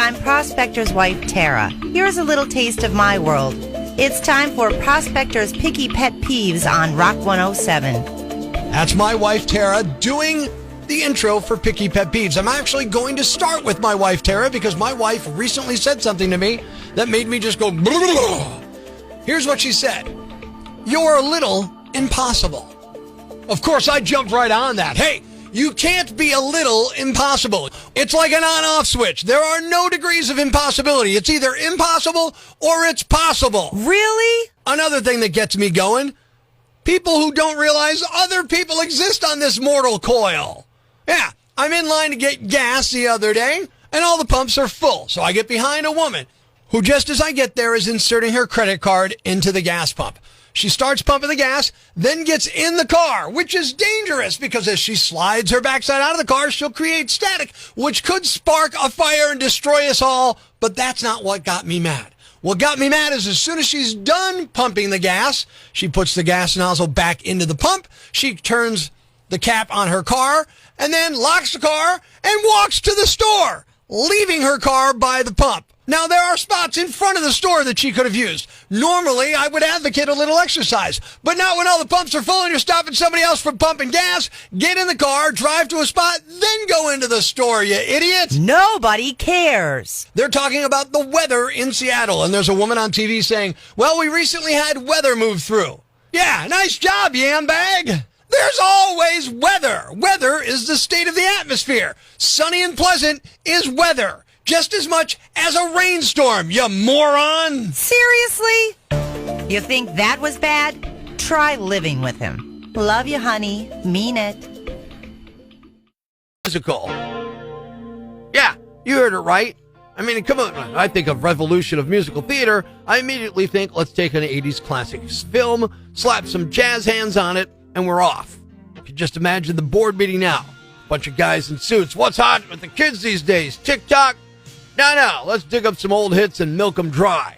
I'm Prospector's wife, Tara. Here's a little taste of my world. It's time for Prospector's Picky Pet Peeves on Rock 107. That's my wife, Tara, doing the intro for Picky Pet Peeves. I'm actually going to start with my wife, Tara, because my wife recently said something to me that made me just go, blah. Here's what she said. You're a little impossible. Of course, I jumped right on that. Hey, you can't be a little impossible. It's like an on-off switch. There are no degrees of impossibility. It's either impossible or it's possible. Really? Another thing that gets me going, people who don't realize other people exist on this mortal coil. Yeah, I'm in line to get gas the other day, and all the pumps are full. So I get behind a woman who, just as I get there, is inserting her credit card into the gas pump. She starts pumping the gas, then gets in the car, which is dangerous because as she slides her backside out of the car, she'll create static, which could spark a fire and destroy us all. But that's not what got me mad. What got me mad is as soon as she's done pumping the gas, she puts the gas nozzle back into the pump, she turns the cap on her car, and then locks the car and walks to the store, leaving her car by the pump. Now, there are spots in front of the store that she could have used. Normally, I would advocate a little exercise, but not when all the pumps are full and you're stopping somebody else from pumping gas. Get in the car, drive to a spot, then go into the store, you idiot. Nobody cares. They're talking about the weather in Seattle, and there's a woman on TV saying, well, we recently had weather move through. Yeah, nice job, yambag. There's always weather. Weather is the state of the atmosphere. Sunny and pleasant is weather. Just as much as a rainstorm, you moron! Seriously? You think that was bad? Try living with him. Love you, honey. Mean it. Musical. Yeah, you heard it right. I mean, come on. I think of revolution of musical theater. I immediately think, let's take an 80s classic film, slap some jazz hands on it, and we're off. You can just imagine the board meeting now. Bunch of guys in suits. What's hot with the kids these days? TikTok? No, let's dig up some old hits and milk them dry.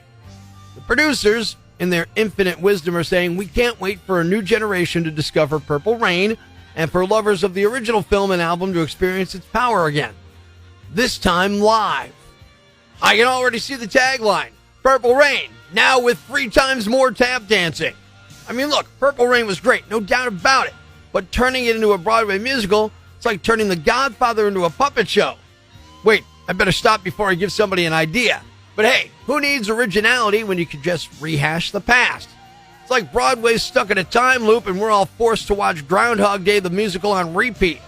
The producers, in their infinite wisdom, are saying we can't wait for a new generation to discover Purple Rain and for lovers of the original film and album to experience its power again. This time live. I can already see the tagline. Purple Rain, now with 3 times more tap dancing. I mean, look, Purple Rain was great, no doubt about it. But turning it into a Broadway musical, it's like turning The Godfather into a puppet show. Wait, I better stop before I give somebody an idea. But hey, who needs originality when you can just rehash the past? It's like Broadway's stuck in a time loop and we're all forced to watch Groundhog Day the musical on repeat.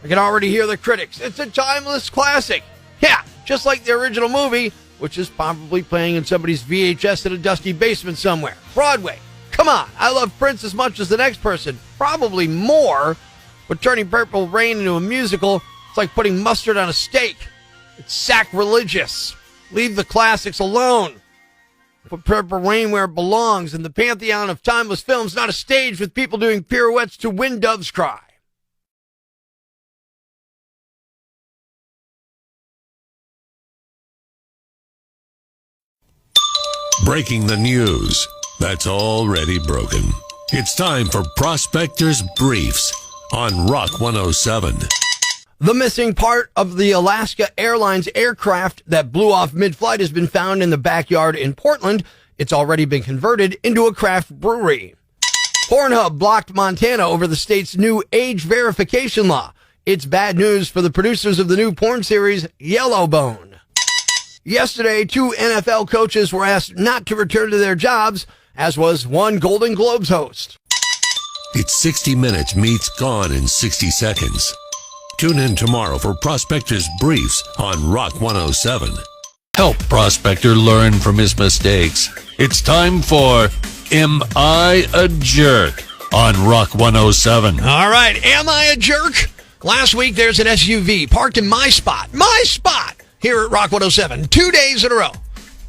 I can already hear the critics. It's a timeless classic. Yeah, just like the original movie, which is probably playing in somebody's VHS in a dusty basement somewhere. Broadway. Come on, I love Prince as much as the next person. Probably more. But turning Purple Rain into a musical, it's like putting mustard on a steak. It's sacrilegious. Leave the classics alone. Put Purple Rain where it belongs in the pantheon of timeless films, not a stage with people doing pirouettes to When Doves Cry. Breaking the news that's already broken. It's time for Prospector's Briefs on Rock 107. The missing part of the Alaska Airlines aircraft that blew off mid-flight has been found in the backyard in Portland. It's already been converted into a craft brewery. Pornhub blocked Montana over the state's new age verification law. It's bad news for the producers of the new porn series Yellowbone. Yesterday, 2 NFL coaches were asked not to return to their jobs, as was one Golden Globes host. It's 60 Minutes meets Gone in 60 Seconds. Tune in tomorrow for Prospector's Briefs on Rock 107. Help Prospector learn from his mistakes. It's time for Am I a Jerk on Rock 107. All right, am I a jerk? Last week, there's an SUV parked in my spot here at Rock 107, 2 days in a row.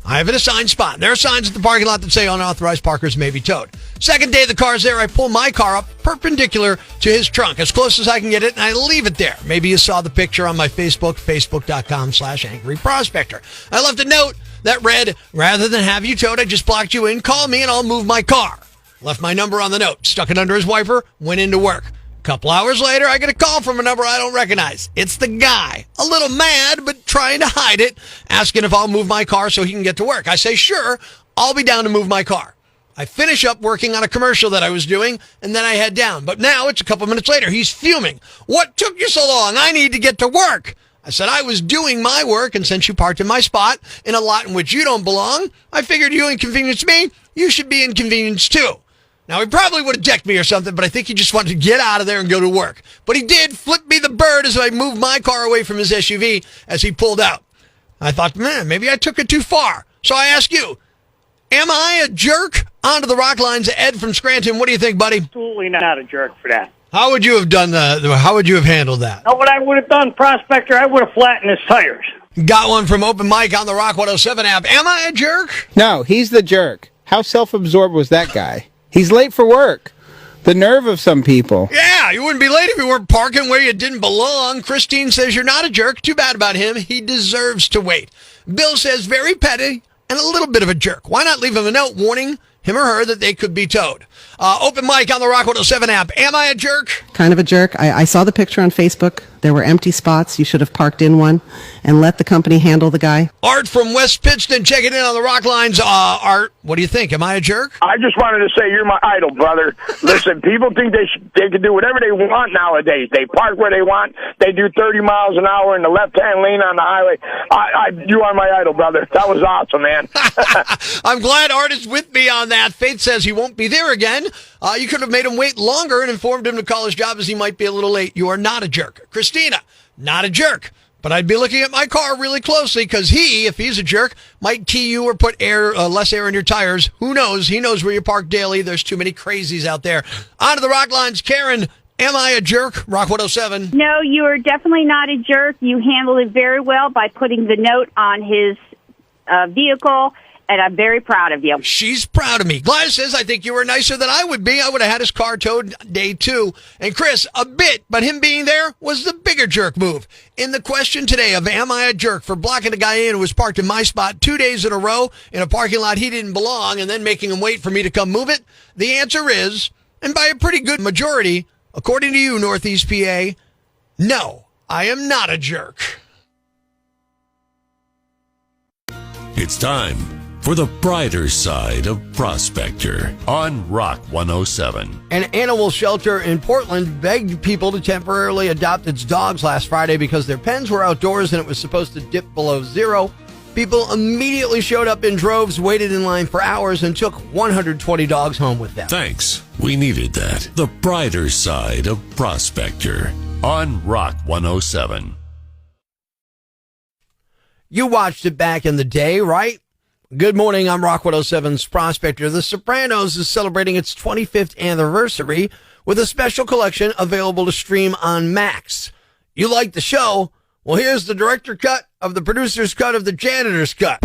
I have an assigned spot. There are signs at the parking lot that say unauthorized parkers may be towed. Second day the car's there, I pull my car up perpendicular to his trunk, as close as I can get it, and I leave it there. Maybe you saw the picture on my Facebook, facebook.com/angryprospector. I left a note that read, rather than have you towed, I just blocked you in, call me and I'll move my car. Left my number on the note, stuck it under his wiper, went into work. Couple hours later, I get a call from a number I don't recognize. It's the guy, a little mad, but trying to hide it, asking if I'll move my car so he can get to work. I say, sure, I'll be down to move my car. I finish up working on a commercial that I was doing, and then I head down. But now it's a couple minutes later. He's fuming. What took you so long? I need to get to work. I said, I was doing my work, and since you parked in my spot in a lot in which you don't belong, I figured you inconvenienced me. You should be inconvenienced too. Now, he probably would have decked me or something, but I think he just wanted to get out of there and go to work. But he did flip me the bird as I moved my car away from his SUV as he pulled out. I thought, man, maybe I took it too far. So I ask you, am I a jerk? On to the rock lines, Ed from Scranton. What do you think, buddy? Absolutely not a jerk for that. How would you have done how would you have handled that? Know what I would have done, Prospector? I would have flattened his tires. Got one from Open Mike on the Rock 107 app. Am I a jerk? No, he's the jerk. How self-absorbed was that guy? He's late for work. The nerve of some people. Yeah, you wouldn't be late if you weren't parking where you didn't belong. Christine says you're not a jerk. Too bad about him. He deserves to wait. Bill says very petty and a little bit of a jerk. Why not leave him a note warning him or her that they could be towed? Open Mike on the Rock 107 app. Am I a jerk? Kind of a jerk. I saw the picture on Facebook. There were empty spots. You should have parked in one and let the company handle the guy. Art from West Pittston checking in on the Rock lines. Art, what do you think? Am I a jerk? I just wanted to say you're my idol, brother. Listen, people think they can do whatever they want nowadays. They park where they want. They do 30 miles an hour in the left-hand lane on the highway. You are my idol, brother. That was awesome, man. I'm glad Art is with me on that. Faith says he won't be there again. You could have made him wait longer and informed him to call his job as he might be a little late. You are not a jerk. Christina, not a jerk. But I'd be looking at my car really closely because if he's a jerk, might key you or put less air in your tires. Who knows? He knows where you park daily. There's too many crazies out there. On to the Rock lines. Karen, am I a jerk? Rock 107. No, you are definitely not a jerk. You handled it very well by putting the note on his vehicle, and I'm very proud of you. She's proud of me. Gladys says, I think you were nicer than I would be. I would have had his car towed day 2. And Chris, a bit, but him being there was the bigger jerk move. In the question today of am I a jerk for blocking a guy in who was parked in my spot 2 days in a row in a parking lot he didn't belong and then making him wait for me to come move it? The answer is, and by a pretty good majority, according to you, Northeast PA, no, I am not a jerk. It's time for the brighter side of Prospector on Rock 107. An animal shelter in Portland begged people to temporarily adopt its dogs last Friday because their pens were outdoors and it was supposed to dip below zero. People immediately showed up in droves, waited in line for hours, and took 120 dogs home with them. Thanks. We needed that. The brighter side of Prospector on Rock 107. You watched it back in the day, right? Good morning, I'm Rock 107's Prospector. The Sopranos is celebrating its 25th anniversary with a special collection available to stream on Max. You like the show? Well, here's the director cut of the producer's cut of the janitor's cut.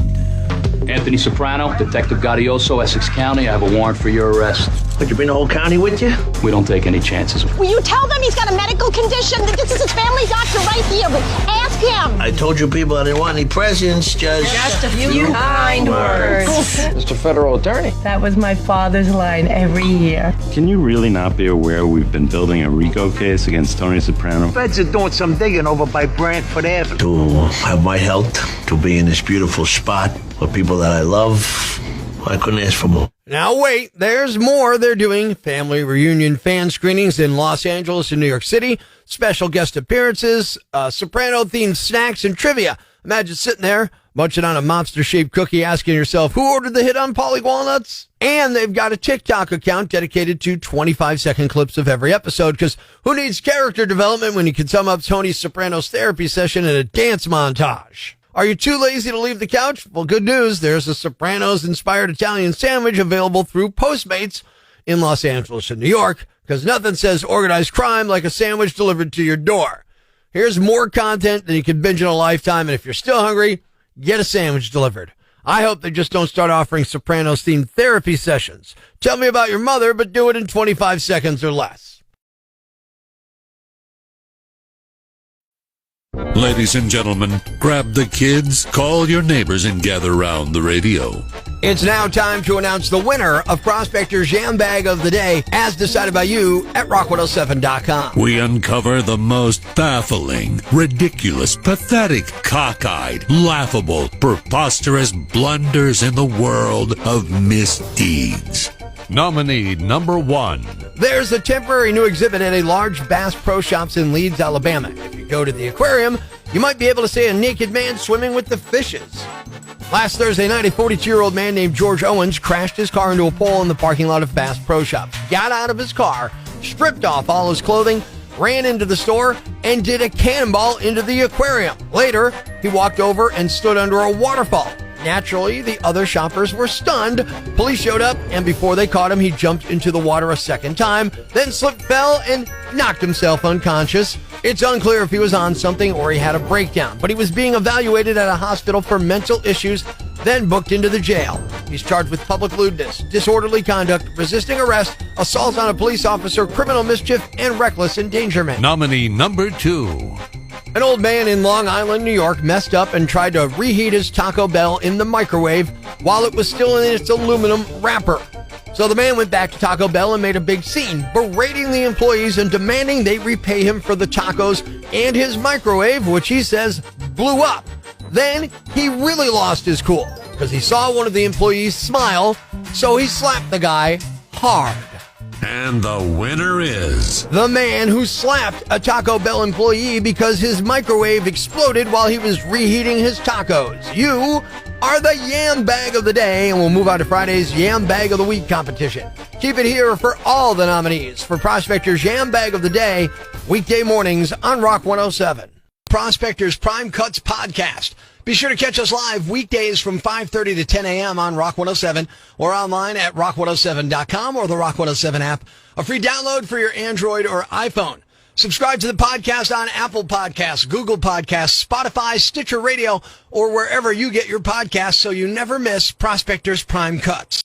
Anthony Soprano, Detective Gaudioso, Essex County. I have a warrant for your arrest. Would you bring the whole county with you? We don't take any chances. Will you tell them he's got a medical condition? That this is his family doctor right here. Ask him. I told you people I didn't want any presents, Judge. Just a few kind words. Mr. Federal Attorney. That was my father's line every year. Can you really not be aware we've been building a RICO case against Tony Soprano? Feds are doing some digging over by Brantford Avenue. To have my health, to be in this beautiful spot with people that I love, I couldn't ask for more. Now wait, there's more. They're doing family reunion fan screenings in Los Angeles and New York City, special guest appearances, Soprano-themed snacks and trivia. Imagine sitting there, munching on a monster-shaped cookie, asking yourself, who ordered the hit on Polly Walnuts? And they've got a TikTok account dedicated to 25-second clips of every episode, because who needs character development when you can sum up Tony Soprano's therapy session in a dance montage? Are you too lazy to leave the couch? Well, good news. There's a Sopranos-inspired Italian sandwich available through Postmates in Los Angeles and New York, because nothing says organized crime like a sandwich delivered to your door. Here's more content than you can binge in a lifetime, and if you're still hungry, get a sandwich delivered. I hope they just don't start offering Sopranos-themed therapy sessions. Tell me about your mother, but do it in 25 seconds or less. Ladies and gentlemen, grab the kids, call your neighbors, and gather round the radio. It's now time to announce the winner of Prospector's Jam Bag of the Day, as decided by you at rock107.com. We uncover the most baffling, ridiculous, pathetic, cockeyed, laughable, preposterous blunders in the world of misdeeds. Nominee number 1. There's a temporary new exhibit at a large Bass Pro Shops in Leeds, Alabama. If you go to the aquarium, you might be able to see a naked man swimming with the fishes. Last Thursday night, a 42-year-old man named George Owens crashed his car into a pole in the parking lot of Bass Pro Shops, got out of his car, stripped off all his clothing, ran into the store, and did a cannonball into the aquarium. Later, he walked over and stood under a waterfall. Naturally, the other shoppers were stunned. Police showed up, and before they caught him, he jumped into the water a second time, then slipped, fell, and knocked himself unconscious. It's unclear if he was on something or he had a breakdown, but he was being evaluated at a hospital for mental issues, then booked into the jail. He's charged with public lewdness, disorderly conduct, resisting arrest, assault on a police officer, criminal mischief, and reckless endangerment. Nominee number 2. An old man in Long Island, New York, messed up and tried to reheat his Taco Bell in the microwave while it was still in its aluminum wrapper. So the man went back to Taco Bell and made a big scene, berating the employees and demanding they repay him for the tacos and his microwave, which he says blew up. Then he really lost his cool because he saw one of the employees smile, so he slapped the guy hard. And the winner is the man who slapped a Taco Bell employee because his microwave exploded while he was reheating his tacos. You are the Yam Bag of the Day, and we'll move on to Friday's Yam Bag of the Week competition. Keep it here for all the nominees for Prospector's Yam Bag of the Day, weekday mornings on Rock 107. Prospector's Prime Cuts podcast. Be sure to catch us live weekdays from 5:30 to 10 a.m. on Rock 107 or online at rock107.com or the Rock 107 app. A free download for your Android or iPhone. Subscribe to the podcast on Apple Podcasts, Google Podcasts, Spotify, Stitcher Radio, or wherever you get your podcasts so you never miss Prospector's Prime Cuts.